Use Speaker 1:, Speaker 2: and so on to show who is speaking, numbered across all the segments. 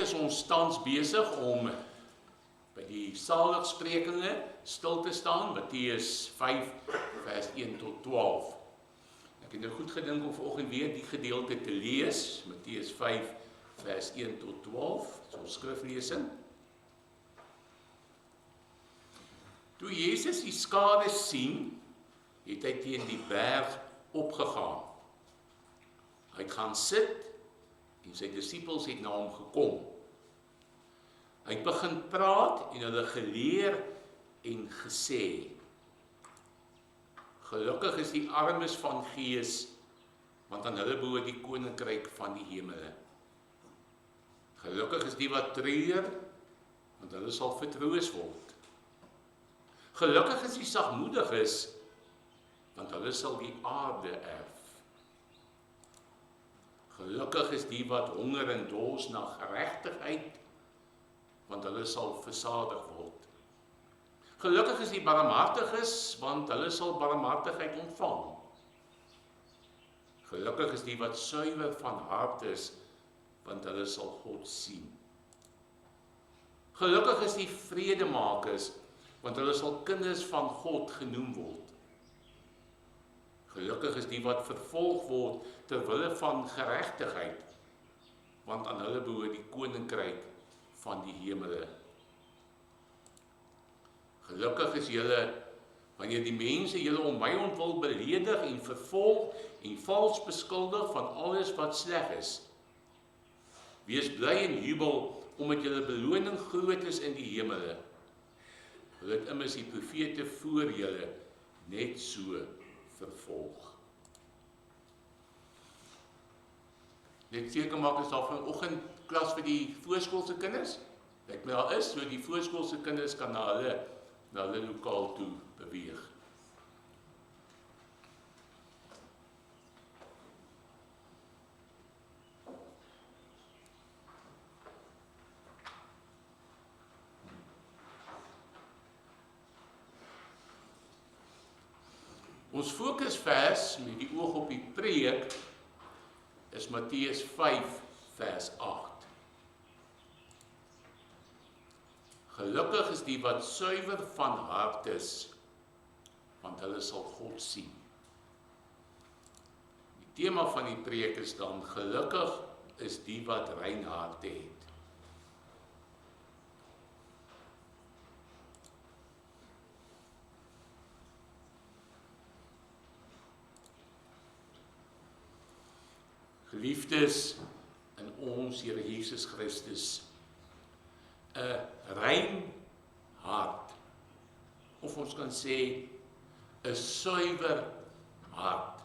Speaker 1: is ons tans besig om by die saligsprekinge stil te staan, Matteus 5 vers 1 tot 12. Ek het nou goed gedink om vanoggend weer die gedeelte te lees, Matteus 5 vers 1 tot 12, so ons skriflesing. Toe Jesus die skare sien, het hy teen die berg opgegaan. Hy het gaan sit en sy disippels het na hom gekom. Hy het begin praat en hulle geleer en gesê: Gelukkig is die armes van gees, want aan hulle behoort die koninkryk van die hemele. Gelukkig is die wat treur, want hulle sal vertroos word. Gelukkig is die sagmoediges, want hulle sal die aarde erf. Gelukkig is die wat honger en dors na geregtigheid, want hulle sal versadig word. Gelukkig is die barmhartiges, want hulle sal barmhartigheid ontvang. Gelukkig is die wat suiwer van hart is, want hulle sal God sien. Gelukkig is die vredemakers, want hulle sal kinders van God genoem word. Gelukkig is die wat vervolg word ter wille van geregtigheid, want aan hulle behoort die koninkryk van die hemele. Gelukkig is julle, wanneer die mense julle om my ontwil beledig en vervolg en vals beskuldig van alles wat sleg is. Wees bly en jubel, omdat julle beloning groot is in die hemele. Hulle het immers die profete voor julle net so vervolg. Net seker maak is daar vanoggend klas vir die voorskoolse kinders. Lyk my daar is, so die voorskoolse kinders kan na hulle lokaal toe beweeg. Ons fokusvers met die oog op die preek is Matteus 5 vers 8. Gelukkig is die wat suiwer van hart is, want hulle sal God sien. Die tema van die preek is dan: gelukkig is die wat rein hart het. Geliefdes in ons Here Jesus Christus, 'n rein hart, of ons kan sê 'n suiwer hart.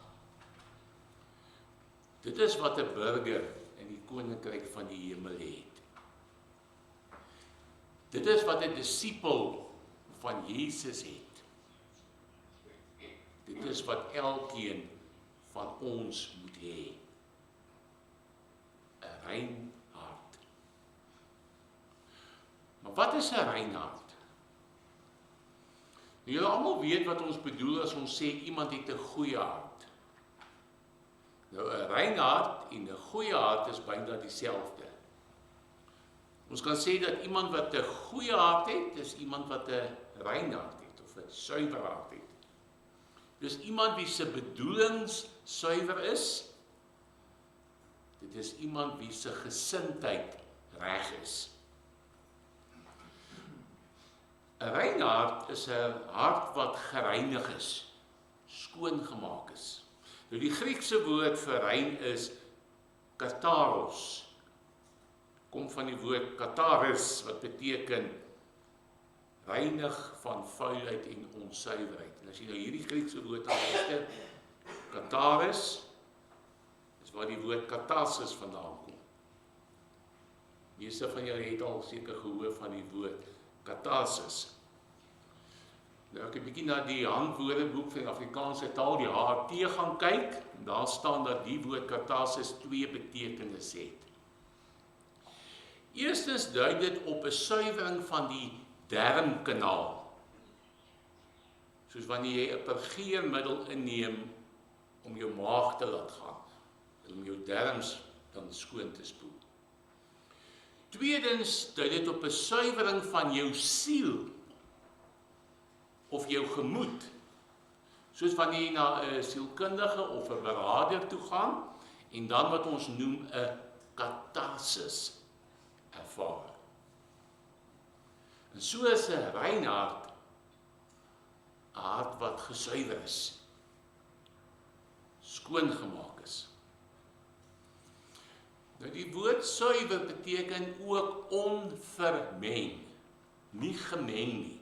Speaker 1: Dit is wat 'n burger in die koninkryk van die hemel het. Dit is wat 'n disipel van Jesus het. Dit is wat elkeen van ons moet hê. 'n rein hart. Maar wat is 'n rein hart? Nou, julle almal weet wat ons bedoel as ons sê iemand het 'n goeie hart. Nou, 'n rein hart en 'n goeie hart is byna dieselfde. Ons kan sê dat iemand wat 'n goeie hart het, is iemand wat 'n rein hart het, of 'n suiwer hart het. Dis iemand wie se bedoelings suiwer is. Dit is iemand wie se gesindheid reg is. 'n rein hart is 'n hart wat gereinig is, skoongemaak is. Nou die Griekse woord vir rein is katharos. Kom van die woord katharis wat beteken reinig van vuilheid en onsuiverheid. En as jy nou hierdie Griekse woord aanluister, katharis, waar die woord katasis vandaan kom. Meeste van julle het al seker gehoor van die woord katasis. Nou ek het 'n bietjie na die handwoordeboek van die Afrikaanse taal, die HT, gaan kyk, en daar staan dat die woord katasis 2 betekenisse het. Eerstens dui dit op 'n suiwering van die darmkanaal. Soos wanneer jy 'n purgeermiddel inneem om jou maag te laat gaan, om jou darms dan skoon te spoel. Tweedens, dui dit op 'n suiwering van jou siel of jou gemoed. Soos wanneer jy na 'n sielkundige of 'n beraader toe gaan en dan wat ons noem 'n katarsis ervaar. En so is 'n rein hart 'n hart wat gesuiwer is, skoongemaak is. Nou die woord suiwer beteken ook onvermeng, nie gemeng nie.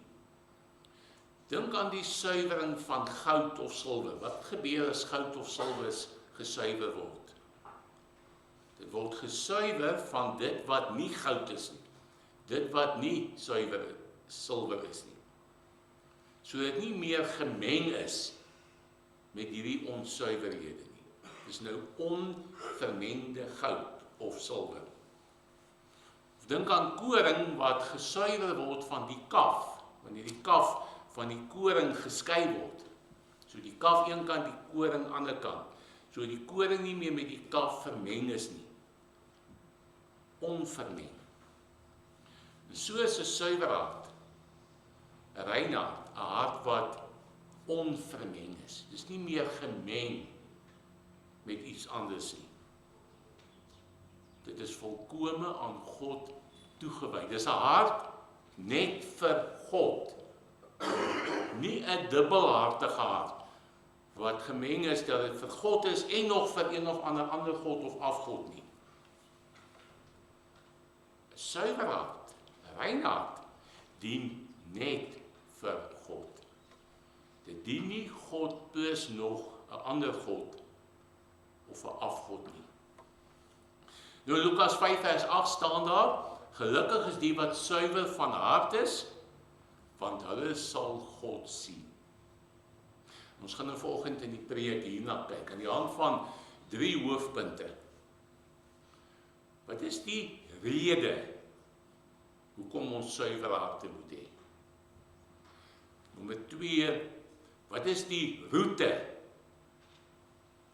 Speaker 1: Dink aan die suiwering van goud of silwer. Wat gebeur as goud of silwer gesuiwer word? Dit word gesuiwer van dit wat nie goud is nie, dit wat nie suiwer silwer is nie. So dit nie meer gemeng is met hierdie onsuiverhede nie. Dis nou onvermengde goud of silwer. Of dink aan koring wat gesuiwer word van die kaf, wanneer die kaf van die koring geskei word. So die kaf een kant, die koring ander kant. So die koring nie meer met die kaf vermeng is nie. Onvermeng. En so is 'n suiwer hart, 'n rein hart, 'n hart wat onvermeng is. Dis nie meer gemeng met iets anders nie. Dit is volkome aan God toegewy. Dis 'n hart net vir God. Nie 'n dubbelhartige hart wat gemeng is dat dit vir God is en nog vir een of ander God of afgod nie. 'n Suiwer hart, 'n rein hart, dien net vir God. Dit dien nie God plus nog 'n ander God of 'n afgod nie. Nou Lukas 5 vers 8 staan daar, gelukkig is die wat suiwer van hart is, want hulle sal God sien. Ons gaan nou vanoggend in die preek hierna kyk, aan die hand van 3 hoofpunte. Wat is die rede hoekom ons suiwer harte moet hê? Nommer 2, wat is die roete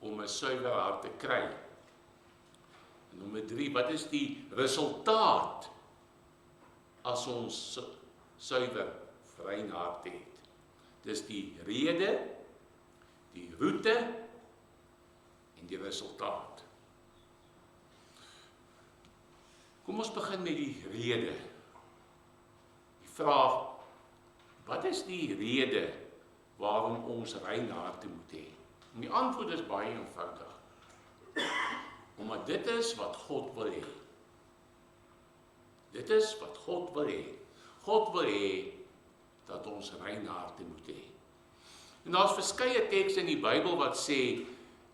Speaker 1: om 'n suiwer hart te kry? En nommer 3, wat is die resultaat as ons suiwer rein hart het? Dis die rede, die roete en die resultaat. Kom ons begin met die rede. Die vraag, wat is die rede waarom ons rein harte moet hê? En die antwoord is baie eenvoudig. Omdat dit is wat God wil hê. Dit is wat God wil hê. God wil hê dat ons rein harte moet hê. En daar's verskeie tekste in die Bybel wat sê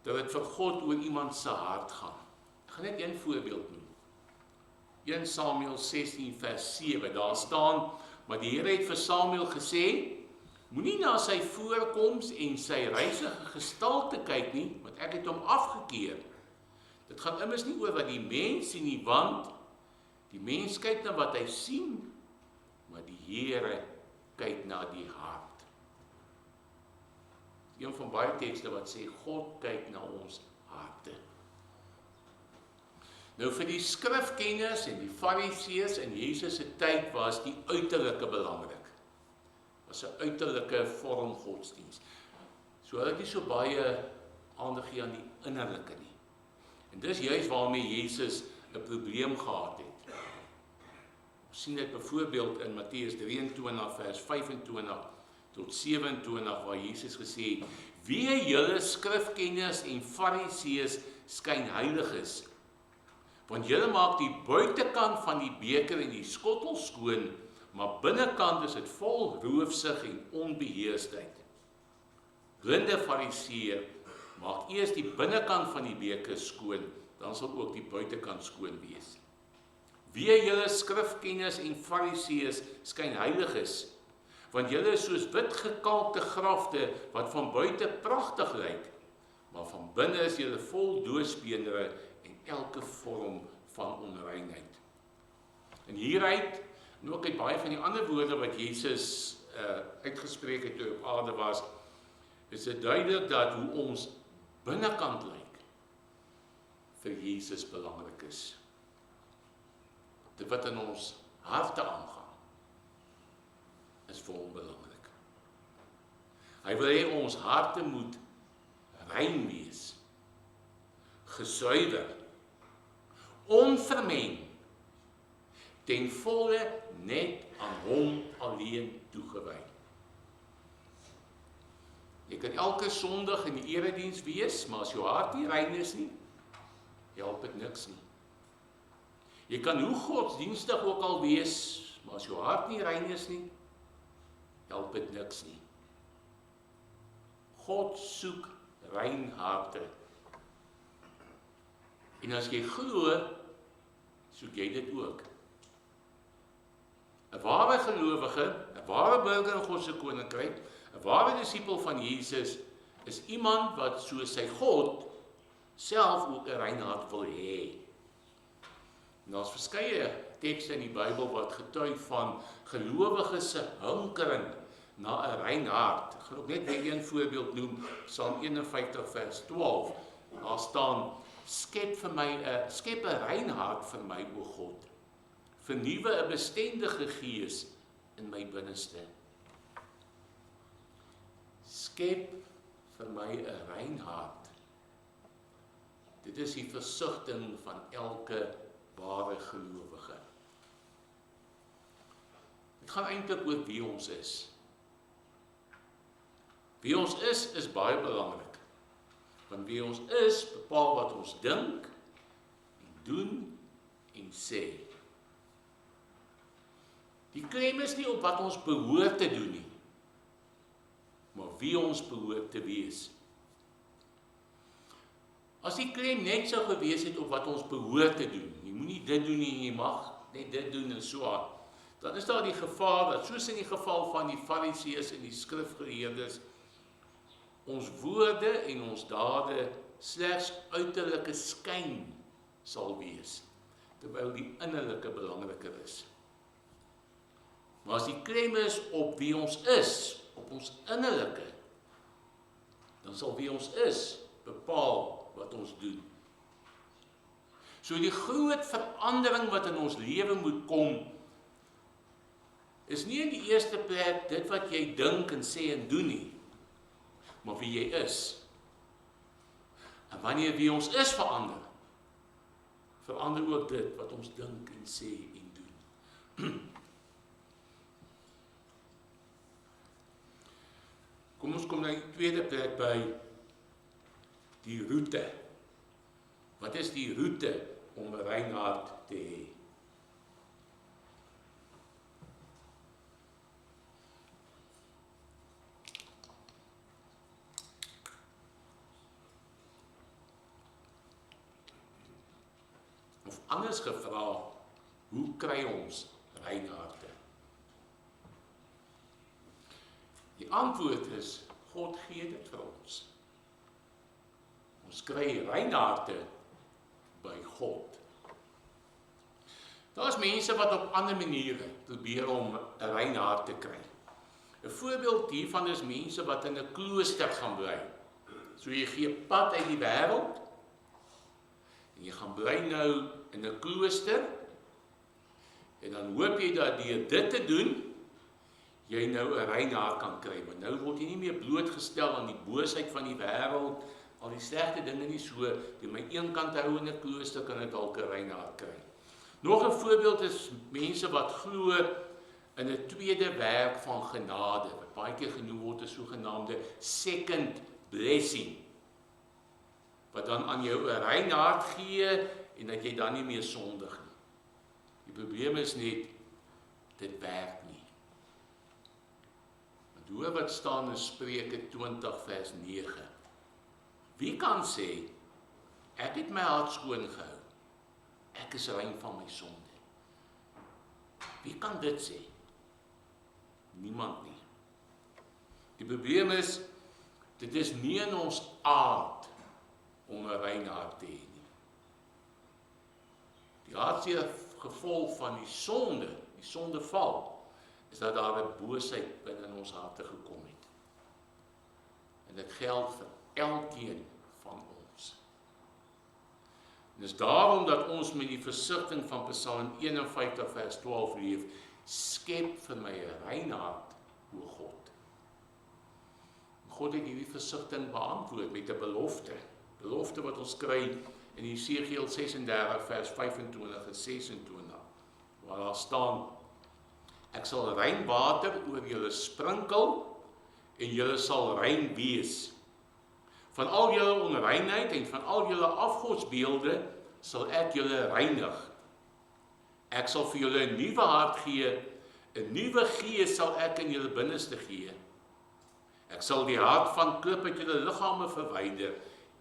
Speaker 1: dat dit vir God oor iemand se hart gaan. Ek gaan net een voorbeeld noem. 1 Samuel 16 vers 7, daar staan, maar die Here het vir Samuel gesê, moenie na sy voorkoms en sy reisige gestalte kyk nie, want ek het hom afgekeer. Dit gaan immers nie oor wat die mens sien nie, want die mens kyk na wat hy sien, maar die Here kyk na die hart. Een van baie tekste wat sê, God kyk na ons harte. Nou vir die skrifkenners en die fariseërs in Jesus se tyd was die uiterlike belangrik. Was 'n uiterlike vorm godsdiens. So hulle het nie so baie aandag gegee aan die innerlike nie. En dis juist waarmee Jesus 'n probleem gehad het. Ons sien dit byvoorbeeld in Matteus 23 vers 25 tot 27 waar Jesus gesê het, wee julle skrifkenners en fariseërs skynheiliges, want julle maak die buitekant van die beker en die skottel skoon, maar binnekant is dit vol roofsug en onbeheersheid. Blinde fariseer, maak eers die binnekant van die beker skoon, dan sal ook die buitekant skoon wees. Wee julle skrifkenners en fariseërs skynheiliges, want julle is soos wit gekalkte grafte wat van buite pragtig lyk, maar van binne is julle vol doodsbeendere en elke vorm van onreinheid. En hieruit, en ook uit baie van die ander woorde wat Jesus uitgespreek het toe op aarde was, is dit duidelik dat hoe ons binnekant lyk vir Jesus belangrik is. dit wat in ons harte aangaan, is vir hom belangrik. Hy wil hê ons harte moet rein wees, gesuiwer, onvermeng, ten volle net aan hom alleen toegewy. Jy kan elke Sondag in die erediens wees, maar as jou hart nie rein is nie, help dit niks nie. Jy kan hoe godsdienstig ook al wees, maar as jou hart nie rein is nie, help dit niks nie. God soek rein harte. En as jy glo, soek jy dit ook. 'n ware gelowige, 'n ware burger in God se koninkryk, 'n ware disipel van Jesus, is iemand wat soos sy God self ook 'n rein hart wil hê. En daar's verskeie tekste in die Bybel wat getuig van gelowiges se hinkering na 'n rein hart. Ek gaan ook net weer een voorbeeld noem, Psalm 51 vers 12. Daar staan: skep 'n rein hart vir my, o God. Vernuwe 'n bestendige gees in my binneste. Skep vir my 'n rein hart. Dit is die versigtiging van elke ware gelowige. Dit gaan eintlik oor wie ons is. Wie ons is baie belangrik. Want wie ons is, bepaal wat ons dink, en doen, en sê. Die klem is nie op wat ons behoort te doen nie, maar wie ons behoort te wees. As die klem net sou gewees het op wat ons behoort te doen, jy moenie dit doen nie, jy mag net dit doen en so aan, dan is daar die gevaar dat, soos in die geval van die Fariseërs en die skrifgeleerdes, ons woorde en ons dade slegs uiterlike skyn sal wees, terwyl die innerlike belangriker is. Maar as die klem is op wie ons is, op ons innerlike, dan sal wie ons is bepaal wat ons doen. So die groot verandering wat in ons lewe moet kom, is nie in die eerste plek dit wat jy dink en sê en doen nie, maar wie jy is. En wanneer wie ons is verander ook dit wat ons dink en sê en doen. Kom ons kom na die tweede plek by die roete. Wat is die roete om 'n rein hart te hê? Of anders gevra, hoe kry ons rein harte? Die antwoord is, God gee dit vir ons. Ons kry rein harte by God. Daar is mense wat op ander maniere probeer om 'n rein hart te kry. 'n Voorbeeld hiervan is mense wat in 'n klooster gaan bly. So jy gee pad uit die wêreld en jy gaan bly nou in 'n klooster en dan hoop jy dat deur dit te doen jy nou 'n rein hart kan kry, want nou word jy nie meer blootgestel aan die boosheid van die wêreld, al die slegte dinge nie, so jy my een kant hou in 'n klooster kan dit dalk 'n rein hart kry. Nog 'n voorbeeld is mense wat glo in 'n tweede werk van genade, wat baie keer genoem word as sogenaamde second blessing, wat dan aan jou 'n rein hart gee en dat jy dan nie meer sondig nie. Die probleem is net, dit werk nie. Want hoor wat staan in Spreuke 20 vers 9. Wie kan sê, ek het my hart skoon gehou, ek is rein van my sonde? Wie kan dit sê? Niemand nie. Die probleem is, dit is nie in ons aard om 'n rein hart te hê nie. Die hartseer gevolg van die sondeval, is dat daar 'n boosheid binne in ons harte gekom het. En dit geld vir elkeen van ons. Dis daarom dat ons met die versigtiging van Psalm 51 vers 12 leef, skep vir my 'n rein hart, o God. God het hierdie versigtiging beantwoord met 'n belofte. Belofte wat ons kry in Jesegiel 36 vers 25 en 26, waar daar staan: Ek sal rein water oor julle sprinkel en julle sal rein wees. Van al julle onreinheid en van al julle afgodsbeelde sal ek julle reinig. Ek sal vir julle 'n nuwe hart gee, 'n nuwe gees sal ek in julle binneste gee. Ek sal die hart van klip uit julle liggame verwyder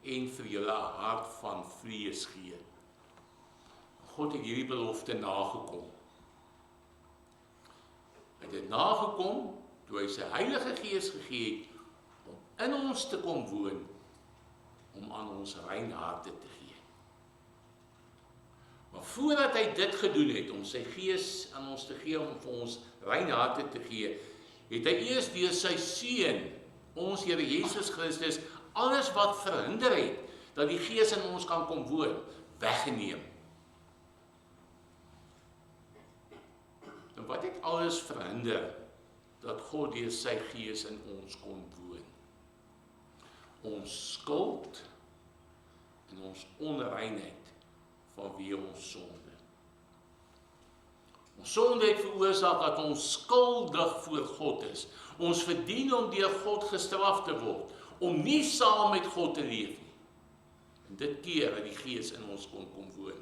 Speaker 1: en vir julle 'n hart van vlees gee. God het hierdie belofte nagekom. Hy het dit nagekom toe hy sy Heilige Gees gegee het om in ons te kom woon, om aan ons rein harte te gee. Maar voordat hy dit gedoen het, om sy Gees aan ons te gee, om vir ons rein harte te gee, het hy eers deur sy Seun, ons Here Jesus Christus, alles wat verhinder het, dat die Gees in ons kan kom woon, weggeneem. En wat het alles verhinder, dat God deur sy Gees in ons kon woon? Ons skuld en ons onreinheid vanweë ons sonde. Ons sonde het veroorsaak dat ons skuldig voor God is. Ons verdien om deur God gestraf te word, om nie saam met God te leef nie. En dit keer dat die Gees in ons kon kom woon.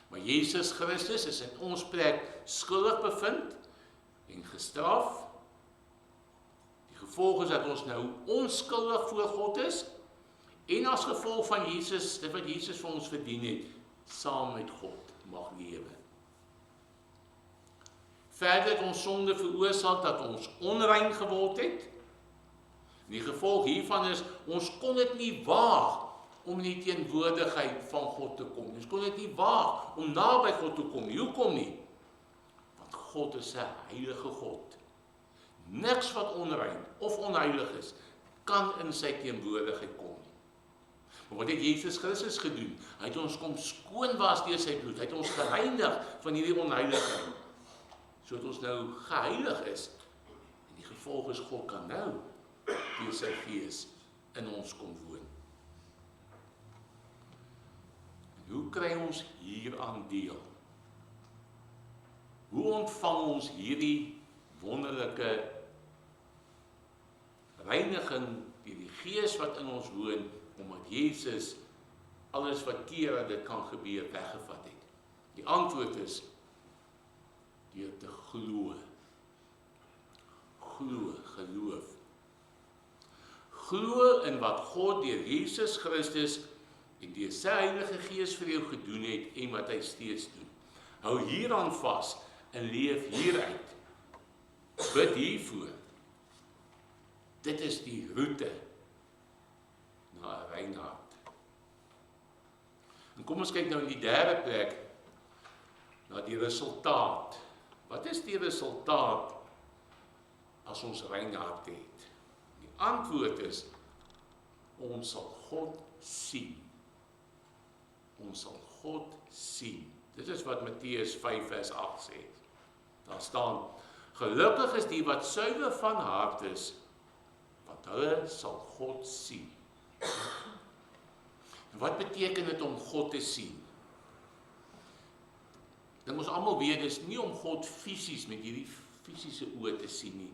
Speaker 1: Maar Jesus Christus is in ons plek skuldig bevind en gestraf. Die gevolg is dat ons nou onskuldig voor God is, en as gevolg van Jesus, dit wat Jesus vir ons verdien het, saam met God mag lewe. Verder het ons sonde veroorsaak dat ons onrein geword het. En die gevolg hiervan is, ons kon dit nie waag om in die teenwoordigheid van God te kom. Ons kon dit nie waag om naby God te kom. Hoekom nie? Want God is 'n heilige God. Niks wat onrein of onheilig is, kan in sy teenwoordigheid kom nie. Maar wat het Jesus Christus gedoen? Hy het ons kom skoonwas deur sy bloed. Hy het ons gereinig van hierdie onheiligheid, sodat ons nou geheilig is. En die gevolg is, God kan nou deur sy Gees in ons kom woon. En hoe kry ons hieraan deel? Hoe ontvang ons hierdie wonderlike reiniging deur die Gees wat in ons woon, omdat Jesus alles wat keer dat dit kan gebeur, weggevat het? Die antwoord is deur te glo. Glo, geloof. Glo in wat God deur Jesus Christus en deur sy Heilige Gees vir jou gedoen het en wat hy steeds doen. Hou hieraan vas en leef hieruit. Bid hiervoor. Dit is die roete na 'n rein hart. En kom ons kyk nou in die derde plek na die resultaat. Wat is die resultaat as ons rein hart het? Die antwoord is, ons sal God sien. Ons sal God sien. Dit is wat Matteus 5 vers 8 sê. Daar staan, gelukkig is die wat suiwer van hart is, want hulle sal God sien. En wat beteken dit om God te sien? Dit ons almal weet, dis nie om God fisies met hierdie fisiese oë te sien nie,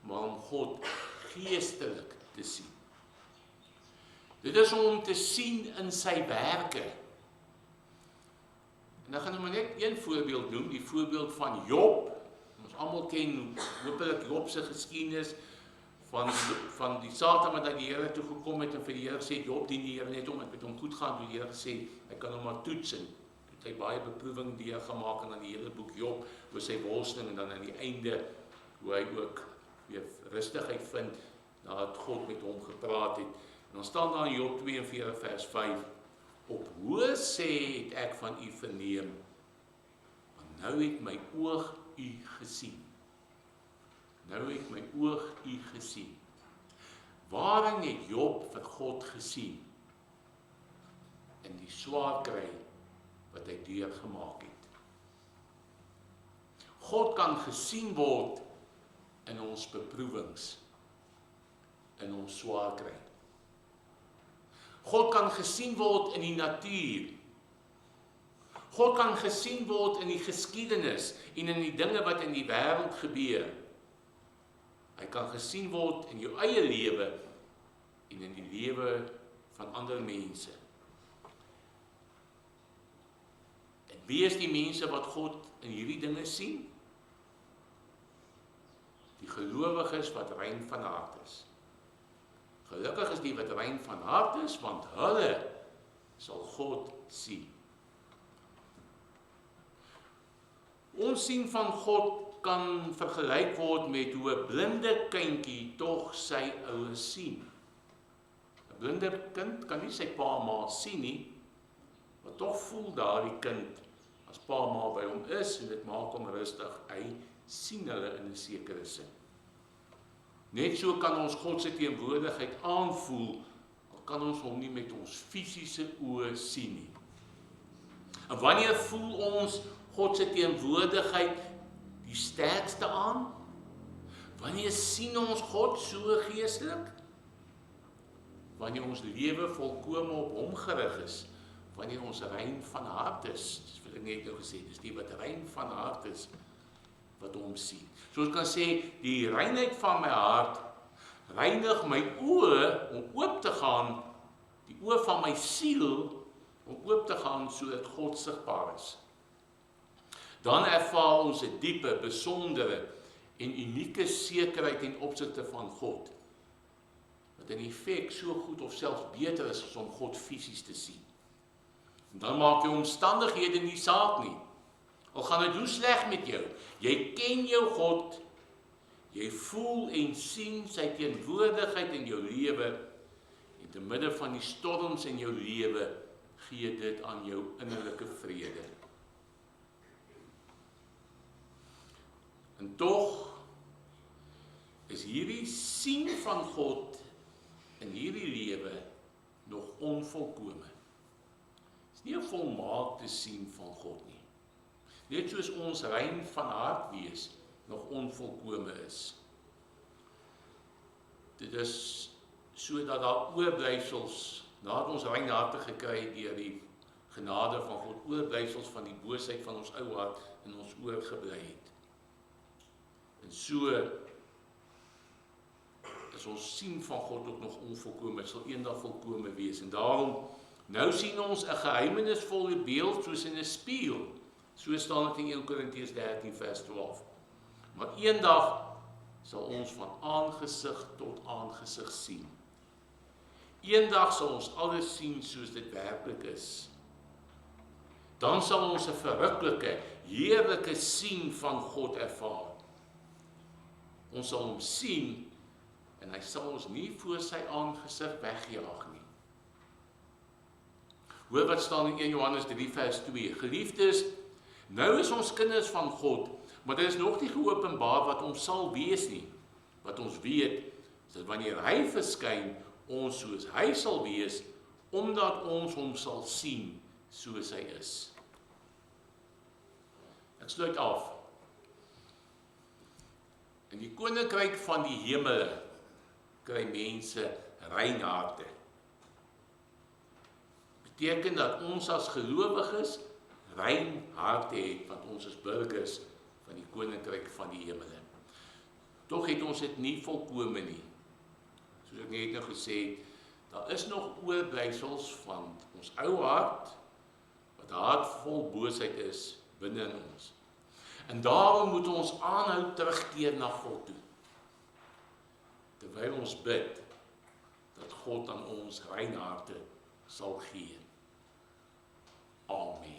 Speaker 1: maar om God geestelik te sien. Dit is om hom te sien in sy werke. En dan gaan ek maar net een voorbeeld noem, die voorbeeld van Job. Ons almal ken hopelik Job se geskiedenis van die Satan wat na die Here toe gekom het en vir die Here gesê, Job dien die Here net om, het met hom goed gaan, toe die Here gesê, hy kan hom maar toets en hy baie beproewing deurgemaak en dan die hele boek Job oor sy worsteling en dan aan die einde hoe hy ook weer rustigheid vind nadat God met hom gepraat het. En dan staan daar in Job 42 vers 5, op hoë sê het ek van u verneem, want nou het my oog u gesien. Nou het my oog u gesien. Waarin het Job vir God gesien? en die swaar kry wat hy deurgemaak het. God kan gesien word in ons beproewings, in ons swaar kry. God kan gesien word in die natuur. God kan gesien word in die geskiedenis en in die dinge wat in die wêreld gebeur. Hy kan gesien word in jou eie lewe en in die lewe van ander mense. En wie is die mense wat God in hierdie dinge sien? Die gelowiges wat rein van hart is. Gelukkig is die wat rein van hart is, want hulle sal God sien. Ons sien van God kan vergelyk word met hoe 'n blinde kindjie tog sy ouers sien. 'n Blinde kind kan nie sy pa en ma sien nie, maar tog voel daardie kind as pa en ma by hom is en dit maak hom rustig. Hy sien hulle in 'n sekere sin. Net so kan ons God se teenwoordigheid aanvoel, al kan ons hom nie met ons fisiese oë sien nie. En wanneer voel ons God se teenwoordigheid die sterkste aan? Wanneer sien ons God so geestelik? Wanneer ons lewe volkome op hom gerig is, wanneer ons rein van hart is, dis wat ek net nou gesê het, dis die wat rein van hart is, wat hom sien. So ons kan sê, die reinheid van my hart reinig my oë om oop te gaan, die oë van my siel om oop te gaan sodat God sigbaar is. Dan ervaar ons 'n diepe, besondere en unieke sekerheid ten opsigte van God, wat in effek so goed of selfs beter is as om God fisies te sien. En dan maak jou omstandighede nie saak nie. Al gaan dit hoe sleg met jou, jy ken jou God, jy voel en sien sy teenwoordigheid in jou lewe, en te midde van die storms in jou lewe, gee dit aan jou innerlike vrede. En tog is hierdie sien van God in hierdie lewe nog onvolkome. Dit is nie 'n volmaakte sien van God nie. Net soos ons rein van hart wees nog onvolkome is. Dit is sodat daar oorblyfsels, nadat ons rein harte gekry het deur die genade van God, oorblyfsels van die boosheid van ons ou hart in ons oorgebly het. En so is ons sien van God ook nog onvolkome, het sal eendag volkome wees. En daarom, nou sien ons 'n geheimenisvolle beeld soos in 'n spieël. So staan dit in 1 Korintiërs 13 vers 12. Maar eendag sal ons van aangesig tot aangesig sien. Eendag sal ons alles sien soos dit werklik is. Dan sal ons 'n verruklike, heerlike sien van God ervaar. Ons sal hom sien en hy sal ons nie voor sy aangesig wegjaag nie. Hoor wat staan in 1 Johannes 3 vers 2. Geliefdes, nou is ons kinders van God, maar dit is nog nie geopenbaar wat ons sal wees nie. Wat ons weet, is dat wanneer hy verskyn, ons soos hy sal wees, omdat ons hom sal sien soos hy is. Ek sluit af. In die koninkryk van die hemele kry mense rein harte. Beteken dat ons as gelowiges rein harte het, want ons is burgers van die koninkryk van die hemele. Tog het ons dit nie volkome nie. Soos ek net nou gesê het, daar is nog oorblyfsels van ons ou hart, wat hartvol boosheid is binne in ons. En daarom moet ons aanhou terugkeer na God toe, terwyl ons bid, dat God aan ons rein harte sal gee. Amen.